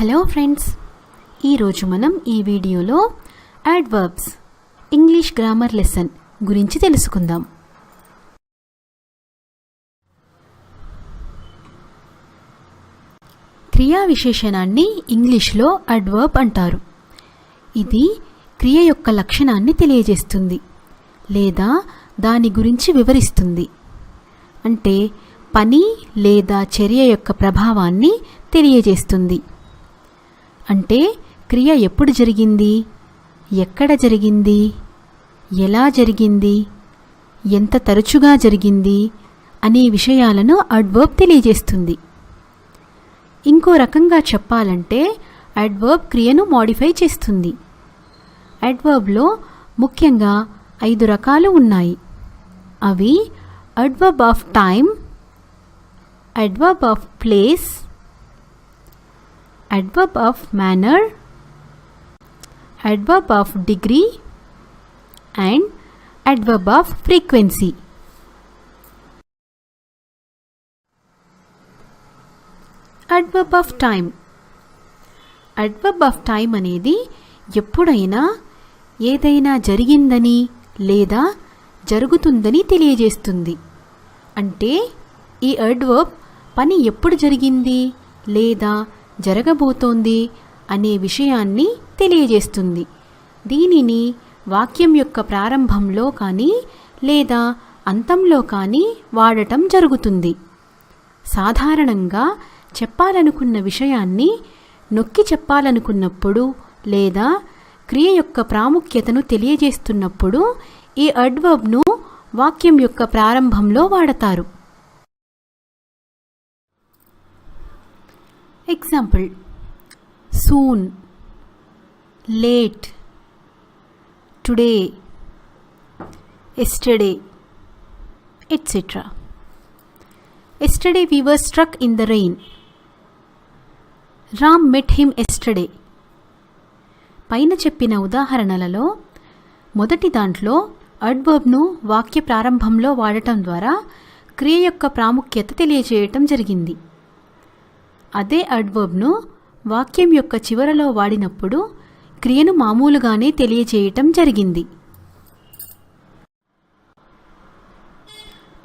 Hello friends, ఈరోజు మనం ఈ వీడియోలో అడ్వర్బ్స్ ఇంగ్లీష్ గ్రామర్ లెసన్ గురించి తెలుసుకుందాం. క్రియా విశేషణాన్ని ఇంగ్లీష్లో అడ్వర్బ్ అంటారు. ఇది క్రియ యొక్క లక్షణాన్ని తెలియజేస్తుంది లేదా దాని గురించి వివరిస్తుంది. అంటే పని లేదా చర్య యొక్క ప్రభావాన్ని తెలియజేస్తుంది. అంటే క్రియ ఎప్పుడు జరిగింది, ఎక్కడ జరిగింది, ఎలా జరిగింది, ఎంత తరచుగా జరిగింది అనే విషయాలను అడ్వర్బ్ తెలియజేస్తుంది. ఇంకో రకంగా చెప్పాలంటే అడ్వర్బ్ క్రియను మోడిఫై చేస్తుంది. అడ్వర్బ్లో ముఖ్యంగా 5 రకాలు ఉన్నాయి. అవి adverb of time, adverb of place, adverb of manner, adverb of degree and adverb of frequency. Adverb of time. Adverb of time అనేది ఎప్పుడైనా ఏదైనా జరిగిందని లేదా జరుగుతుందని తెలియజేస్తుంది. అంటే ఈ అడ్వర్బ్ పని ఎప్పుడు జరిగింది లేదా జరగబోతోంది అనే విషయాన్ని తెలియజేస్తుంది. దీనిని వాక్యం యొక్క ప్రారంభంలో కానీ లేదా అంతంలో కానీ వాడటం జరుగుతుంది. సాధారణంగా చెప్పాలనుకున్న విషయాన్ని నొక్కి చెప్పాలనుకున్నప్పుడు లేదా క్రియ యొక్క ప్రాముఖ్యతను తెలియజేస్తున్నప్పుడు ఈ అడ్వర్బ్ను వాక్యం యొక్క ప్రారంభంలో వాడతారు. Example: soon, late, today, yesterday, etcetera. Yesterday we were struck in the rain. Ram met him yesterday. పైన చెప్పిన ఉదాహరణలలో మొదటి దాంట్లో అడ్వర్బ్ను వాక్య ప్రారంభంలో వాడటం ద్వారా క్రియ యొక్క ప్రాముఖ్యత తెలియజేయటం జరిగింది. అదే అడ్వర్బ్ను వాక్యం యొక్క చివరలో వాడినప్పుడు క్రియను మామూలుగానే తెలియజేయటం జరిగింది.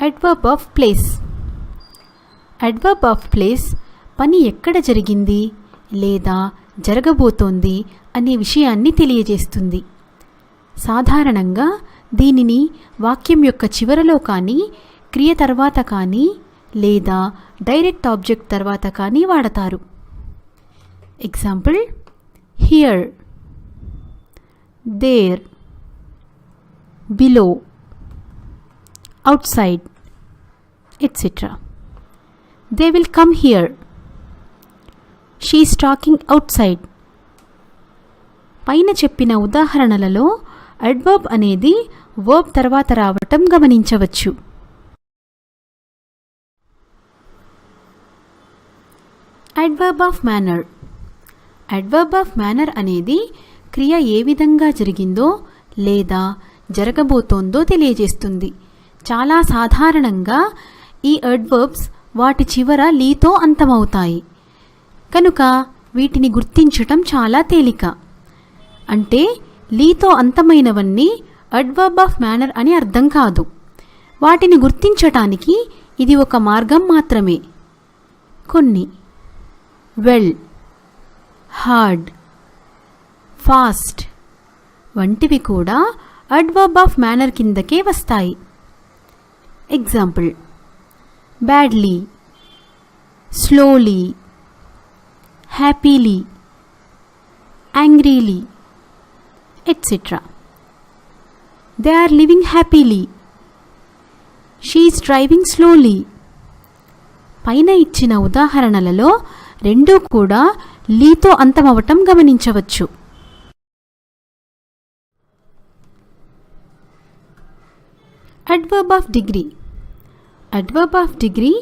Adverb of place. Adverb of place పని ఎక్కడ జరిగింది లేదా జరగబోతోంది అనే విషయాన్ని తెలియజేస్తుంది. సాధారణంగా దీనిని వాక్యం యొక్క చివరలో కానీ క్రియ తర్వాత కానీ లేదా డైరెక్ట్ ఆబ్జెక్ట్ తర్వాత కానీ వాడతారు. Example: here, there, below, outside, etc. They will come here. She is talking outside. పైన చెప్పిన ఉదాహరణలలో అడ్వర్బ్ అనేది వర్బ్ తర్వాత రావటం గమనించవచ్చు. Adverb of manner. Adverb of manner అనేది క్రియ ఏ విధంగా జరిగిందో లేదా జరగబోతోందో తెలియజేస్తుంది. చాలా సాధారణంగా ఈ అడ్వర్బ్స్ వాటి చివర లీతో అంతమవుతాయి కనుక వీటిని గుర్తించటం చాలా తేలిక. అంటే లీతో అంతమైనవన్నీ అడ్వర్బ్ ఆఫ్ మేనర్ అని అర్థం కాదు. వాటిని గుర్తించటానికి ఇది ఒక మార్గం మాత్రమే. కొన్ని: వెల్, హార్డ్, ఫాస్ట్ వంటివి కూడా అడ్వర్బ్ ఆఫ్ మేనర్ కిందకే వస్తాయి. Example: badly, slowly, happily, angrily, etcetera. They are living happily. She is driving slowly. పైన ఇచ్చిన ఉదాహరణలలో రెండూ కూడా లీతో అంతమవటం గమనించవచ్చు. Adverb of degree. Adverb of degree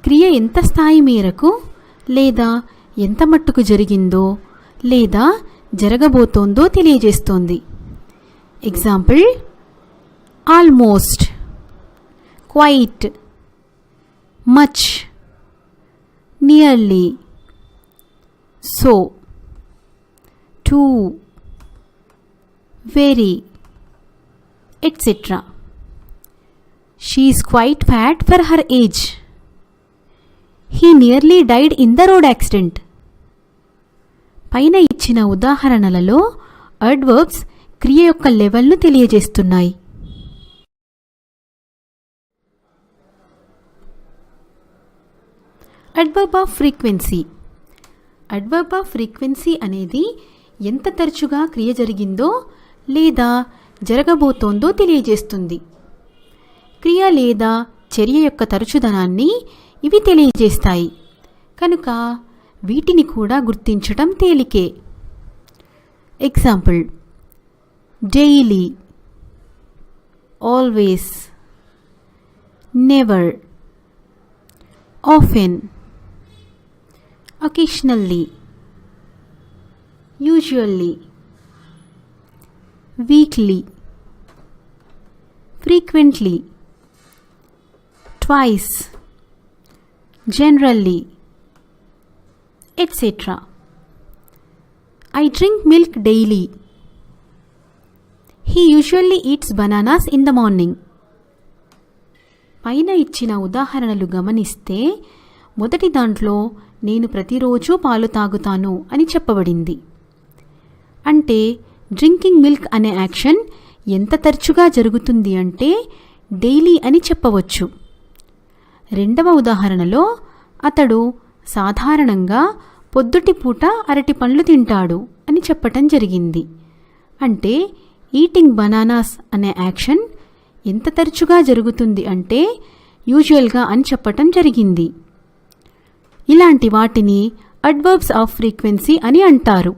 క్రియ ఎంత స్థాయి మేరకు లేదా ఎంత మట్టుకు జరిగిందో లేదా జరగబోతోందో తెలియజేస్తోంది. Example: almost, quite, much, nearly, so. too, very, etc. She is quite fat for her age. He nearly died in the road accident. పైన ఇచ్చిన ఉదాహరణలలో అడ్వర్బ్స్ క్రియ యొక్క లెవెల్ను తెలియజేస్తున్నాయి. Adverb off frequency. Adverb off frequency అనేది ఎంత తరచుగా క్రియ జరిగిందో లేదా జరగబోతోందో తెలియజేస్తుంది. క్రియ లేదా చర్య యొక్క తరచుదనాన్ని ఇవి తెలియజేస్తాయి కనుక వీటిని కూడా గుర్తించటం తేలికే. Example: daily, always, never, often, occasionally, usually, weekly, frequently, twice, generally, etc. I drink milk daily. He usually eats bananas in the morning. పైన ఇచ్చిన ఉదాహరణలు గమనిస్తే మొదటి దాంట్లో నేను ప్రతిరోజు పాలు తాగుతాను అని చెప్పబడింది. అంటే డ్రింకింగ్ మిల్క్ అనే యాక్షన్ ఎంత తరచుగా జరుగుతుంది అంటే డైలీ అని చెప్పవచ్చు. రెండవ ఉదాహరణలో అతడు సాధారణంగా పొద్దుటిపూట అరటి పండ్లు తింటాడు అని చెప్పటం జరిగింది. అంటే ఈటింగ్ బనానాస్ అనే యాక్షన్ ఎంత తరచుగా జరుగుతుంది అంటే యూజువల్గా అని చెప్పటం జరిగింది. ఇలాంటి వాటిని అడ్వర్బ్స్ ఆఫ్ ఫ్రీక్వెన్సీ అని అంటారు.